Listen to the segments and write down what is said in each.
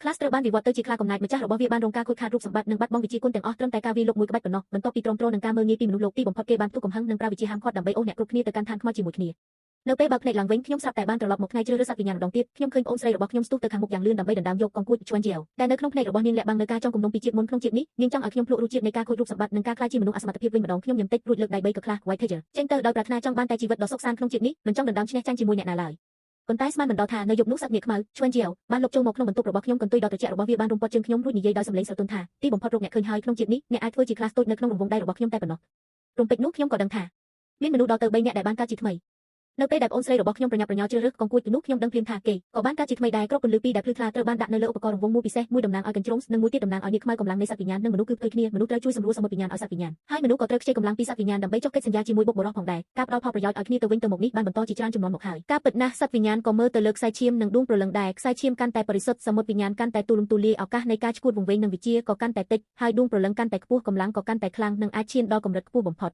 ខ្លះត្រូវបានវិវត្តទៅជាខ្លាកំណាចម្ចាស់របស់វាបានរងការខូចខាតរូបសម្បត្តិនិងបាត់បង់វិជាគុណទាំងអស់ត្រឹមតែការវាយលុកមួយក្បាច់ប៉ុណ្ណោះបន្ទាប់ពីទ្រាំទ្រនឹងការមើលងាយពីមនុស្សលោកទីបំផុតគេបានទុកកំហឹងនិងប្រើវិជាហាមឃាត់ដើម្បីអូសអ្នកគ្រប់គ្នាទៅកាន់ឋានខ្មោចជាមួយគ្នានៅពេលបើភ្នែកឡើងវិញខ្ញុំស្រាប់តែបានត្រឡប់មកថ្ងៃជ្រើសរើសសត្វវិញ្ញាណម្ដងទៀតខ្ញុំឃើញប្អូនស្រីរបស់ខ្ញុំស្ទុះទៅខាងមុខយ៉ាងលឿនដើម្បីដណ្ដើមយកកងគួចជွမ်းជាវដែលនៅក្នុងភ្នែករបស់នាងលាក់បាំងនៅការចង់គំនុំពីជាតិមុនក្នុងជាតិនេះនាងចង់ឲ្យខ្ញុំភ្លក់រសជាតិនៃការខូចរូបសម្បត្តិនិងការក្លាយជាមនុស្សអសមត្ថភាពវិញម្ដងខ្ញុំញឹមតិចរួចលើកដៃ3ក៏ខ្លះ White Tiger ចេញទៅដោយប្រាថ្នាចង់បានតែជីវិតដ៏សុខសាន្តក្នុងជាតិនេះមិនចង់ដណ្ដើមឈ្នះចាញ់ជាមួយអ្នកណាឡើយប៉ុន្តែស្មានមិនដល់ថានៅយប់នោះសត្វនាគខ្មៅជွမ်းជាវបានលុកចូលមកក្នុងបន្ទប់របស់ខ្ញុំកន្ទុយដ៏ត្រជាក់របស់វាបានរុំព័ទ្ធជើងខ្ញុំរួចនិយាយដោយសំឡេងស្រទន់ថាទីបំផុតរកអ្នកឃើញហើយក្នុងជាតិនេះអ្នកអាចធ្វើជាក្លាសតូចនៅក្នុងរង្វង់ដៃរបស់ខ្ញុំតែប៉ុណ្ណោះរំពេចនោះខ្ញុំក៏ដឹងថាមានមនុស្សដល់ទៅ3នាក់ដែលបានកើតជាថ្មីនៅពេលដែលប្អូនស្រីរបស់ខ្ញុំប្រញាប់ប្រញាល់ជ្រើសរើសកងគួចទៅនោះខ្ញុំដឹងភ្លាមថាគេក៏បានកើតជាថ្មីដែរគ្រាប់ពន្លឺពីរដែលភ្លឺថ្លាត្រូវបានដាក់នៅលើឧបករណ៍រង្វង់មួយពិសេសមួយតំណាងឲ្យកញ្ជ្រោងនិងមួយទៀតតំណាងឲ្យនាគខ្មៅកម្លាំងនៃសត្វវិញ្ញាណនិងមនុស្សគឺផ្ទុយគ្នាមនុស្សត្រូវជួយសម្រួលសមុទ្រវិញ្ញាណឲ្យសត្វវិញ្ញាណហើយមនុស្សក៏ត្រូវខ្ចីកម្លាំងពីសត្វវិញ្ញាណដើម្បីចុះកិច្ចសន្យាជាមួយបុព្វបុរសផងដែរការផ្ដល់ផលប្រយោជន៍ឲ្យគ្នាទៅវិញទៅមកនេះបានបន្តជាច្រើនជំនាន់មកហើយការពិតណាស់សត្វវិញ្ញាណក៏មើលទៅលើខ្សែឈាមនិងដួងព្រលឹងដែរខ្សែឈាមកាន់តែបរិសុទ្ធសមុទ្រវិញ្ញាណកាន់តែទូលំទូលាយឱកាសនៃការឈួតវង្វេងនិងវិជាក៏កាន់តែតិចហើយដួងព្រលឹងកាន់តែខ្ពស់កម្លាំងក៏កាន់តែខ្លាំងនិងអាចឈានដល់កម្រិតខ្ពស់បំផុត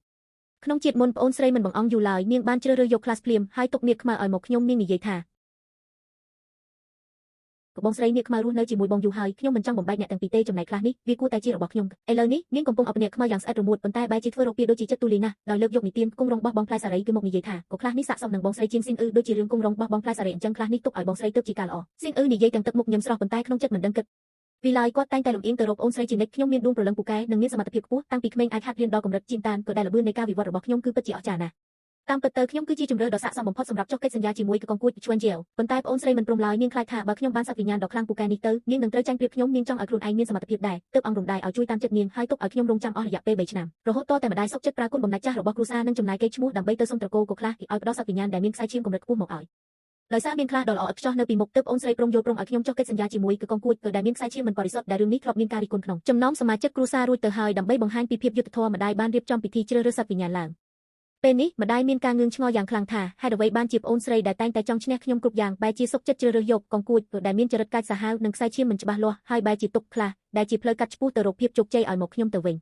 ក្នុងជាតិមុនប្អូនស្រីមិនបង្អង់យូរឡើយនាងបានជ្រើសរើសយកក្លាសភ្លាមហើយទុកនាគខ្មៅឲ្យមកខ្ញុំនាងនិយាយថាបងស្រីនាគខ្មៅរស់នៅជាមួយបងយូរហើយខ្ញុំមិនចង់បំបែកអ្នកទាំងពីរទេចំណែកខ្លះនេះវាគួរតែជារបស់ខ្ញុំឥឡូវនេះនាងកំពុងអបនាគខ្មៅយ៉ាងស្អិតរមួតប៉ុន្តែបែរជាធ្វើរកពីដូចជាចិត្តទូលាយណាស់ដោយលើកយកនិទានគង់រងបោះបងផ្លែសារីគឺមកនិយាយថាក៏ខ្លះនេះស័ក្តិសមនឹងបងស្រីជាងស៊ីងអ៊ឺដូចជារឿងគង់រងបោះបងផ្លែសារីអញ្ចឹងខ្លះនេះទុកឲ្យបងស្រីទៅជាការល្អស៊ីងអ៊ឺនិយាយទាំងទឹកមុខញឹមស្រស់ប៉ុន្តែក្នុងចិត្តមិនដឹងគិតvì lạiគាត់តែងតែលំអៀងទៅរកអូនស្រីជានិច្ចខ្ញុំមានដួងព្រលឹងពូកែនិងមានសមត្ថភាពខ្ពស់តាំងពីក្មេងអាចហាត់រៀនដល់កម្រិតជាងតានក៏ដែលល្បឿននៃការវិវត្តរបស់ខ្ញុំគឺពិតជាអស្ចារ្យណាស់តាមពិតទៅខ្ញុំគឺជាជំរឿដ៏ស័ក្តិសមបំផុតសម្រាប់ចុះកិច្ចសន្យាជាមួយកងគួចជွမ်းជាវប៉ុន្តែប្អូនស្រីមិនព្រមឡើយនាងខ្លាចថាបើខ្ញុំបានសត្វវិញ្ញាណដ៏ខ្លាំងពូកែនេះទៅនាងនឹងត្រូវចាញ់ប្រៀបខ្ញុំនាងចង់ឲ្យខ្លួនឯងមានសមត្ថភាពដែរទើបអង្គរំដាយឲ្យជួយតាមចិត្តនាងហើយទុកឲ្យខ្ញុំរងចាំអស់រយៈពេល3ឆ្នាំរហូតតតែម្ដាយសុកចិត្តប្រើគុណបំណាច់ចាស់របស់គ្រួសារនិងចំណាយកេរ្តិ៍ឈ្មោះដើម្បីទៅសុំត្រកូលក៏ខ្លះគេឲ្យផ្ដោតសត្វវិញ្ញាណដែលមានខ្សែឈាមកម្រិតខ្ពស់មកឲ្យដោយសារមានខ្លះដ៏ល្អឥតខ្ចោះនៅពីមុខទើបអូនស្រីព្រមយល់ព្រមឲ្យខ្ញុំចុះកិច្ចសន្យាជាមួយកងគួចក៏ដែលមានខ្សែឈាមមិនបរិសុទ្ធដែលរឿងនេះធ្លាប់មានការរិះគន់ក្នុងចំណោមសមាជិកគ្រួសាររួចទៅហើយដើម្បីបង្ហាញពីភាពយុត្តិធម៌ម្ដាយបានរៀបចំពិធីជ្រើសរើសសត្វវិញ្ញាណឡើងពេលនេះម្ដាយមានការងឿងឆ្ងល់យ៉ាងខ្លាំងថាហេតុអ្វីបានជាប្អូនស្រីដែលតែងតែចង់ឈ្នះខ្ញុំគ្រប់យ៉ាងបែរជាសុកចិត្តជ្រើសរើសយកកងគួចដែលមានចរិតកាចសាហាវនិងខ្សែឈាមមិនច្បាស់លាស់ហើយបែរជាទុកខ្លះដែលជាផ្លូវកាត់ឆ្ពោះទៅរកភាពជោគជ័យឲ្យមកខ្ញុំទៅវិ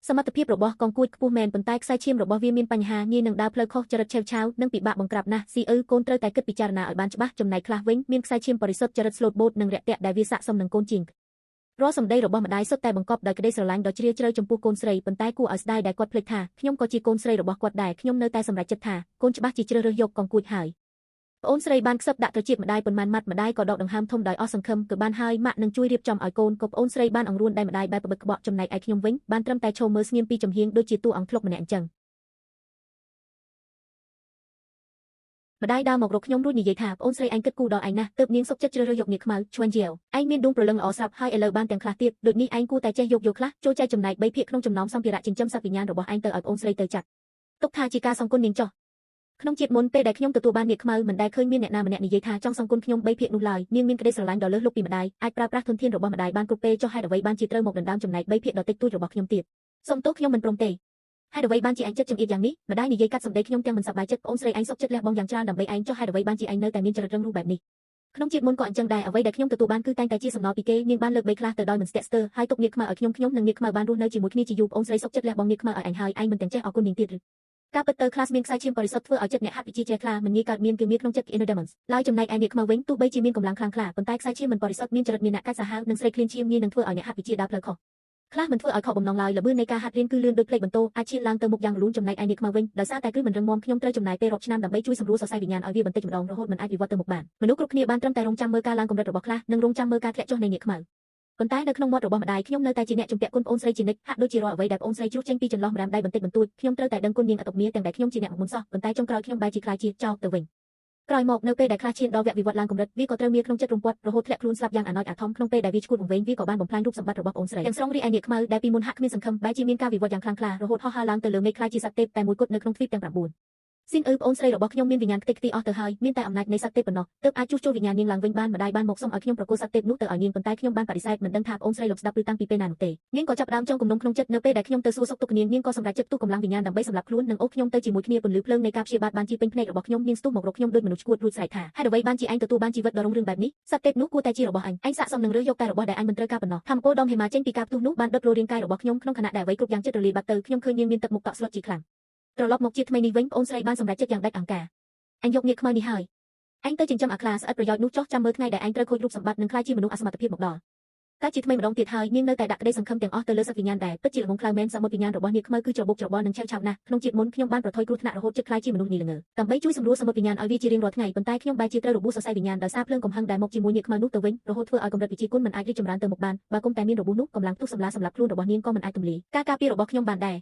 ញសមត្ថភាពរបស់កងគួចខ្ពស់មែនប៉ុន្តែខ្សែឈាមរបស់វាមានបញ្ហាងាយនឹងដើរផ្លូវខុសចរិតឆេវឆាវនិងពិបាកបង្ក្រាបណាស់ស៊ីអ៊ឺកូនត្រូវតែគិតពិចារណាឲ្យបានច្បាស់ចំណែកខ្លះវិញមានខ្សែឈាមបរិសុទ្ធចរិតស្លូតបូតនិងរាក់ទាក់ដែលវាស័ក្តិសមនឹងកូនជាងរាល់សម្ដីរបស់ម្ដាយសុទ្ធតែបង្កប់ដោយក្តីស្រឡាញ់ដ៏ជ្រាលជ្រៅចំពោះកូនស្រីប៉ុន្តែគួរឲ្យស្ដាយដែលគាត់ភ្លេចថាខ្ញុំក៏ជាកូនស្រីរបស់គាត់ដែរខ្ញុំនៅតែសម្រេចចិត្តថាកូនច្បាស់ជាជ្រើសរើសយកកងគួចហើយប្អូនស្រីបានខ្សឹបដាក់ត្រចៀកម្ដាយប៉ុន្មានម៉ាត់ម្ដាយក៏ដកដង្ហើមធំដោយអស់សង្ឃឹមគឺបានហើយម៉ាក់នឹងជួយរៀបចំឲ្យកូនក៏ប្អូនស្រីបានអង្រួនដៃម្ដាយបែបបបិក្បក់ចំណែកឯខ្ញុំវិញបានត្រឹមតែឈរមើលស្ងៀមពីចំហៀងដូចជាតួអង្គធ្លុកម្នាក់អញ្ចឹងម្ដាយដើរមករកខ្ញុំរួចនិយាយថាប្អូនស្រីឯងគិតគូរដល់ឯងណាស់ទើបនាងសុកចិត្តជ្រើសរើសយកនាគខ្មៅជွမ်းជាវឯងមានដួងព្រលឹងល្អស្រាប់ហើយឥឡូវបានទាំងខ្លះទៀតដូចនេះឯងគួរតែចេះយកខ្លះចូលចែកចំណែក3ភាគក្នុងចំណោមសម្ភារៈចិញ្ចឹមសត្វវិញ្ញាណរបស់ឯងទៅឲ្យប្អូនស្រីទៅចាត់ទុកថាជាការសងគុណនាងចុះក្នុងជាតិមុនពេលដែលខ្ញុំទទួលបាននាគខ្មៅមិនដែលឃើញមានអ្នកណាម្នាក់និយាយថាចង់សងគុណខ្ញុំ3ភាគនោះឡើយនាងមានក្តីស្រឡាញ់ដ៏លើសលប់ពីម្ដាយអាចប្រើប្រាស់ធនធានរបស់ម្ដាយបានគ្រប់ពេលចុះហេតុអ្វីបានជាត្រូវមកដណ្ដើមចំណែក3ភាគដ៏តិចតួចរបស់ខ្ញុំទៀតសូមទោសខ្ញុំមិនព្រមទេហេតុអ្វីបានជាឯងចិត្តចង្អៀតយ៉ាងនេះម្ដាយនិយាយកាត់សម្ដីខ្ញុំទាំងមិនសប្បាយចិត្តប្អូនស្រីឯងសុកចិត្តលះបង់យ៉ាងច្រើនដើម្បីឯងចុះហេតុអ្វីបានជាឯងនៅតែមានចរិតរឹងរូសបែបនេះក្នុងជាតិមុនក៏អញ្ចឹងដែរអ្វីដែលខ្ញុំទទួលបានគឺតែងតែជាសំណល់ពីគេនាងបានលើកបីខ្លះទៅដោយមិនស្ទាក់ស្ទើរហើយទុកនាគខ្មៅឲ្យខ្ញុំនិងនាគខ្មៅបានរស់នៅជាមួយគ្នាជាយូរប្អូនស្រីសុកចិត្តលះបង់នាគខ្មៅឲ្យឯងហើយឯងមិនទាំងចេះអរគុណនាងទៀតឬការពិតទៅខ្លះមានខ្សែឈាមបរិសុទ្ធធ្វើឲ្យចិត្តអ្នកហាត់វិជាជ្រះថ្លាមិនងាយកើតមានគឺមានក្នុងចិត្ត Inner Demons ឡើយចំណែកឯនាគខ្មៅវិញទោះបីជាមានកម្លាំងខ្លាំងក្លាប៉ុន្តែខ្សែឈាមមិនបរិសុទ្ធមានចរិតមានអ្នកកាចសាហាវនិងស្រេកឃ្លានឈាមងាយនឹងធ្វើឲ្យអ្នកហាត់វិជាដើរផ្លូវខុសខ្លះមិនធ្វើឲ្យខកបំណងឡើយល្បឿននៃការហាត់រៀនគឺលឿនដូចផ្លេកបន្ទោអាចឈានឡើងទៅមុខយ៉ាងរលូនចំណែកឯនាគខ្មៅវិញដោយសារតែគ្រឹះមិនរឹងមាំខ្ញុំត្រូវចំណាយពេលរាប់ឆ្នាំដើម្បីជួយសម្រួលសរសៃវិញ្ញាណឲ្យវាបន្តិចម្ដងរហូតមិនអាចវិវត្តទៅមុខបានមនុស្សគ្រប់គ្នាបានត្រឹមតែរងចាំមើលការឡើងកម្រិតរបស់ខ្លះនិងរងចាំមើលការធ្លាក់ចុះនៃនាគខ្មៅប៉ុន្តែនៅក្នុងមាត់របស់ម្ដាយខ្ញុំនៅតែជាអ្នកជំពាក់គុណប្អូនស្រីជានិច្ចហាក់ដូចជារាល់អ្វីដែលប្អូនស្រីជ្រុះចេញពីចន្លោះម្រាមដៃបន្តិចបន្តួចខ្ញុំត្រូវតែដឹងគុណនាងអតុមាទាំងដែលខ្ញុំជាអ្នកមុនសោះប៉ុន្តែចុងក្រោយខ្ញុំបែរជាខ្លាចជាចោលទៅវិញក្រោយមកនៅពេលដែលខ្លះឈានដល់វគ្គវិវត្តឡើងកម្រិតវាក៏ត្រូវមានក្នុងចិត្តរំពាត់រហូតធ្លាក់ខ្លួនស្លាប់យ៉ាងអាណោចអាថមក្នុងពេលដែលវាឈួតវង្វេងវាក៏បានបំផ្លាញរូបសម្បត្តិរបស់ប្អូនស្រីទាំងស្រុងរីឯនាគខ្មៅដែលពីមុនហាក់គ្មានសង្ឃឹមបែរជាមានការវិវត្តយ៉ាងខ្លាំងក្លារហូតហោះហើរឡើងទៅលើមេឃខ្លាចជាសត្វទេពតែមួយគត់នៅក្នុងទ្វីបទាំង9ស៊ីនអ៊ឺប្អូនស្រីរបស់ខ្ញុំមានវិញ្ញាណខ្ទេចខ្ទីអស់ទៅហើយមានតែអំណាចនៃសត្វទេពប៉ុណ្ណោះទើបអាចជួសជុលវិញ្ញាណនាងឡើងវិញបានម្ដាយបានមកសុំឲ្យខ្ញុំប្រគល់សត្វទេពនោះទៅឲ្យនាងប៉ុន្តែខ្ញុំបានបដិសេធមិនដឹងថាប្អូនស្រីលោកស្ដាប់ឬតាំងពីពេលណានោះទេនាងក៏ចាប់ផ្ដើមចងគំនុំក្នុងចិត្តនៅពេលដែលខ្ញុំទៅសួរសុខទុក្ខនាងក៏សម្រេចចិត្តទូកម្លាំងវិញ្ញាណដើម្បីសម្លាប់ខ្លួននិងអូសខ្ញុំទៅជាមួយគ្នាពន្លឺភ្លើងនៃការព្យាបាទបានជាពេញភ្នែករបស់ខ្ញុំនាងស្ទុះមករកខ្ញុំដូចមនុស្សឈួតរួចស្រែកថាហេតុអ្វីបានជាឯងទទួលបានជីវិតដ៏រុងរឿងបែបនេះសត្វទេពនោះគួរតែជារបស់អញស័ក្តិសមនឹងរើសយកតែរបស់ដែលអញមិនត្រូវការប៉ុណ្ណោះធម្មពលដុំហេម៉ាចេញពីការផ្ទុះនោះបានដុតរលរាងកាយរបស់ខ្ញុំក្នុងខណៈដែលអ្វីគ្រប់យ៉ាងចិត្តរលាយបាត់ទៅខ្ញុំឃើញនាងមានទឹកមុខតក់ស្លុតជាខ្លាំងត្រឡប់មកជាថ្មីនេះវិញប្អូនស្រីបានសម្រេចចិត្តយ៉ាងដាច់អង្ការអញយកនាគខ្មៅនេះហើយ anh tới trình chăm class អត់ប្រយោជន៍នោះចុះចាំមើលថ្ងៃដែលអញត្រូវខូចរូបសម្បត្តិនិងខ្លាចជាមនុស្សអសមត្ថភាពមកដល់តែជាថ្មីម្ដងទៀតហើយនាងនៅតែដាក់ក្តីសង្ឃឹមទាំងអស់ទៅលើសត្វវិញ្ញាណដែលពិតជាល្ងងខ្លៅមែនសមុទ្រវិញ្ញាណរបស់នាងខ្មៅគឺច្របូកច្របល់និងឆេវឆាវណាស់ក្នុងជាតិមុនខ្ញុំបានប្រថុយគ្រោះថ្នាក់រហូតជិតខ្លាចជាមនុស្សនីល្ងើដើម្បីជួយសម្រួលសមុទ្រវិញ្ញាណឲ្យវាជារៀងរាល់ថ្ងៃប៉ុន្តែខ្ញុំបែរជាត្រូវរបួសសរសៃវិញ្ញាណដោយសារភ្លើងកំហឹងដែលមកជាមួយនាងខ្មៅនោះទៅវិញរហូតធ្វើឲ្យកម្រិតវិជាគុណមិនអាចរីកចម្រើនទៅមុខបានបើគុំតែមានរបួសនោះកម្លាំងផ្ទុះសម្លាសម្រាប់ខ្លួនរបស់នាងក៏មិនអាចទម្លាយការការពាររបស់ខ្ញុំបានដែរ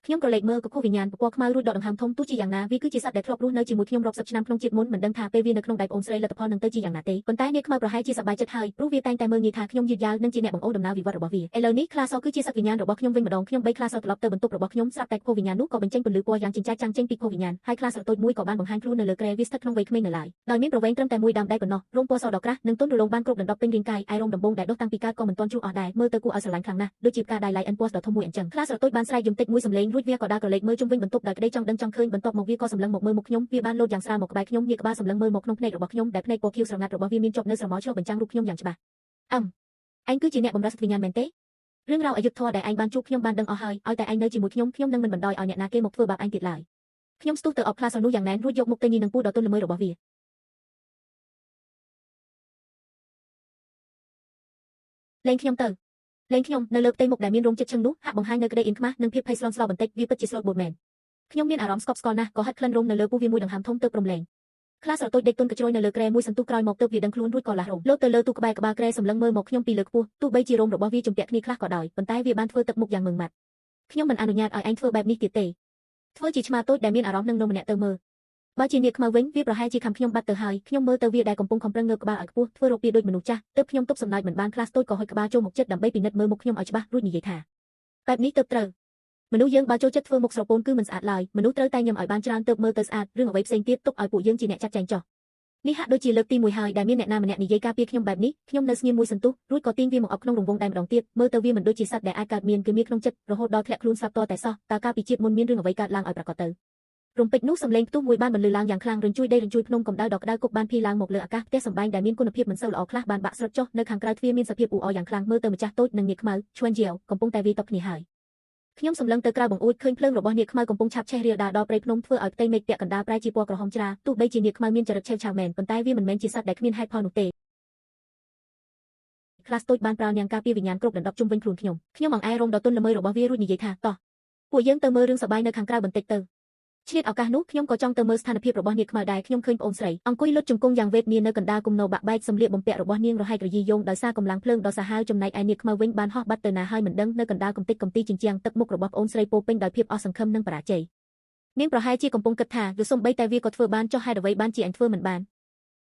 ខ្ញុំក៏លេចមើលកុកវិញ្ញាណពណ៌ខ្មៅរួចដកដង្ហើមធំទោះជាយ៉ាងណាវាគឺជាសត្វដែលធ្លាប់រស់នៅជាមួយខ្ញុំរាប់សិបឆ្នាំក្នុងជាតិមុនមិនដឹងថាពេលវានៅក្នុងដៃប្អូនស្រីលទ្ធផលនឹងទៅជាយ៉ាងណាទេប៉ុន្តែនាងខ្មៅប្រហែលជាសប្បាយចិត្តហើយព្រោះវាតែងតែមើលងាយថាខ្ញុំយឺតយ៉ាវនិងជាអ្នកបង្អស់ដំណើរវិវត្តរបស់វាឥឡូវនេះខ្លាសគឺជាសត្វវិញ្ញាណរបស់ខ្ញុំវិញម្ដងខ្ញុំបីខ្លាសត្រឡប់ទៅបន្ទប់របស់ខ្ញុំស្រាប់តែកុកវិញ្ញាណនោះក៏បញ្ចេញពន្លឺពណ៌យ៉ាងចិញ្ចាចចាំងចេញពីកុកវិញ្ញាណហើយខ្លាសតូចមួយក៏បានបង្ហាញខ្លួននៅលើគ្រែវាស្ថិតក្នុងវ័យក្មេងនៅឡើយដោយមានប្រវែងត្រឹមតែមួយដើមដៃប៉ុណ្ណោះរោមពណ៌សដ៏ក្រាស់និងទន់រលោងបានគ្រប់ដណ្ដប់ពេញរាងកាយឯរោមដំបងដែលដុះតាំងពីកើតក៏មិនទាន់ជ្រុះអស់ដែរមើលទៅគួរឲ្យស្រឡាញ់ខ្លាំងណាស់ដូចជាផ្កាដៃឡៃអិនពណ៌ដ៏ធំមួយអញ្ចឹងខ្លាសតូចបានស្រែកយំតិចមួយសំឡេងរួចវាក៏ដើរក្រឡេកមើលជុំវិញបន្ទប់ដោយក្តីចង់ដឹងចង់ឃើញបន្ទាប់មកវាក៏សម្លឹងមកមើលមុខខ្ញុំវាបានលោតយ៉ាងស្រាលមកក្បែរខ្ញុំវាក្បាលសម្លឹងមើលមកក្នុងភ្នែករបស់ខ្ញុំដែលភ្នែកពណ៌ខៀវស្រងាត់របស់វាមានជាប់នៅស្រមោលឆ្លុះបញ្ចាំងរូបខ្ញុំយ៉ាងច្បាស់អញគឺជាអ្នកបម្រើសត្វវិញ្ញាណមែនទេរឿងរ៉ាវអយុធធម៌ដែលឯងបានជួបខ្ញុំបានដឹងអស់ហើយឲ្យតែឯងនៅជាមួយខ្ញុំនឹងមិនបណ្ដោយឲ្យអ្នកណាគេមកធ្វើបាបឯងទៀតឡើយខ្ញុំស្ទុះទៅអបខ្លាសនោះយ៉ាងណែនរួចយកមុខទៅញីនឹងពូដ៏ទន់ល្មើយរបស់វាលេងខ្ញុំនៅលើផ្ទៃមុខដែលមានរោមជិតឈឹងនោះហាក់បង្ហាញនៅក្តីអៀនខ្មាស់និងភាពភ័យស្លន់ស្លោបន្តិចវាពិតជាស្លូតបូតមែនខ្ញុំមានអារម្មណ៍ស្កប់ស្កល់ណាស់ក៏ហិតក្លិនរោមនៅលើពោះវាមួយដង្ហើមធំទៅព្រមលែងខ្លាសតូចដេកទន់កជ្រោយនៅលើគ្រែមួយសន្ទុះក្រោយមកទើបវាដឹងខ្លួនរួចក៏លាស់រោមលោតទៅលើទូក្បែរក្បាលគ្រែសម្លឹងមើលមកខ្ញុំពីលើខ្ពស់ទោះបីជារោមរបស់វាជំពាក់គ្នាខ្លះក៏ដោយប៉ុន្តែវាបានធ្វើទឹកមុខយ៉ាងម៉ឺងម៉ាត់ខ្ញុំមិនអនុញ្ញាតឲ្យឯងធ្វើបែបនេះទៀតទេធ្វើជាឆ្មាតូចដែលមានអារម្មណ៍នឹងនំម្នាក់ទៅមើលបើជានាងខ្មៅវិញវាប្រហែលជាខំខ្ញុំបាត់ទៅហើយខ្ញុំមើលទៅវាដែលកំពុងខំប្រឹងងើបក្បាលឲ្យខ្ពស់ធ្វើរោគវាដូចមនុស្សចាស់ទើបខ្ញុំទប់សម្ដេចមិនបានខ្លាសតូចក៏ហុចក្បាលចូលមកជិតដើម្បីពិនិត្យមើលមុខខ្ញុំឲ្យច្បាស់រួចនិយាយថាបែបនេះទើបត្រូវមនុស្សយើងបើចូលចិត្តធ្វើមុខស្រពោនគឺមិនស្អាតឡើយមនុស្សត្រូវតែញឹមឲ្យបានច្រើនទើបមើលទៅស្អាតរឿងអ្វីផ្សេងទៀតទុកឲ្យពួកយើងជាអ្នកចាត់ចែងចុះនេះហាក់ដូចជាលើកទី1ហើយដែលមានអ្នកណាម្នាក់និយាយការពារខ្ញុំបែបនេះខ្ញុំនៅស្ងៀមមួយសន្ទុះរួចក៏ទាញវាមកអប់ក្នុងរង្វង់តែម្ដងទៀតមើលទៅវាមិនដូចជាសត្វដែលអាចកើតមានគឺមានក្នុងចិត្តរហូតដល់ធ្លាក់ខ្លួនស្លាប់តតែសោះតើកាលពីជាតិមុនមានរឿងអ្វីកើតឡើងឲ្យប្រកបទៅរំពេចនោះសំឡេងផ្ទុះមួយបានបន្លឺឡើងយ៉ាងខ្លាំងរញ្ជួយដីរញ្ជួយភ្នំកម្ដៅដ៏ក្ដៅគុកបានភីឡើងមកលើអាកាសផ្ទះសម្បែងដែលមានគុណភាពមិនសូវល្អខ្លះបានបាក់ស្រុតចុះនៅខាងក្រៅទ្វារមានសភាពអ៊ូអរយ៉ាងខ្លាំងមើលទៅម្ចាស់តូចនិងនាងខ្មៅឈួនជាវកំពុងតែវាយតបគ្នាហើយខ្ញុំសម្លឹងទៅក្រៅបង្អួចឃើញភ្លើងរបស់នាងខ្មៅកំពុងឆាបឆេះរាលដាលដល់ព្រៃភ្នំធ្វើឲ្យផ្ទៃមេឃពាក់កណ្ដាលប្រែជាពណ៌ក្រហមច្រាលទោះបីជានាងខ្មៅមានចរិតឆេវឆាវមែនប៉ុន្តែវាមិនមែនជាសត្វដែលគ្មានហេតុផលនោះទេខ្លាសតូចបានប្រើនាងការពារវិញ្ញាណគ្រប់ដណ្ដប់ជុំវិញខ្លួនខ្ញុំអង្អែរោមដ៏ទន់ល្មើយរបស់វារួចនិយាយថាតោះពួកយើងទៅមើលរឿងសប្បាយនៅខាងក្រៅបន្តិចទៅឆ្លៀតឱកាសនោះខ្ញុំក៏ចង់ទៅមើលស្ថានភាពរបស់នាងខ្មៅដែរខ្ញុំឃើញប្អូនស្រីអង្គុយលុតជង្គង់យ៉ាងវេទនានៅកណ្ដាលគំនរបាក់បែកសម្លៀកបំពាក់របស់នាងរហែករយីយងដោយសារកម្លាំងភ្លើងដ៏សាហាវចំណែកឯនាងខ្មៅវិញបានហោះបាត់ទៅណាហើយមិនដឹងនៅកណ្ដាលកំទេចកំទីជញ្ជាំងទឹកមុខរបស់ប្អូនស្រីពោពេញដោយភាពអស់សង្ឃឹមនិងបរាជ័យនាងប្រហែលជាកំពុងគិតថាយល់សំបីតែវាក៏ធ្វើបានចុះហេតុអ្វីបានជាអញធ្វើមិនបាន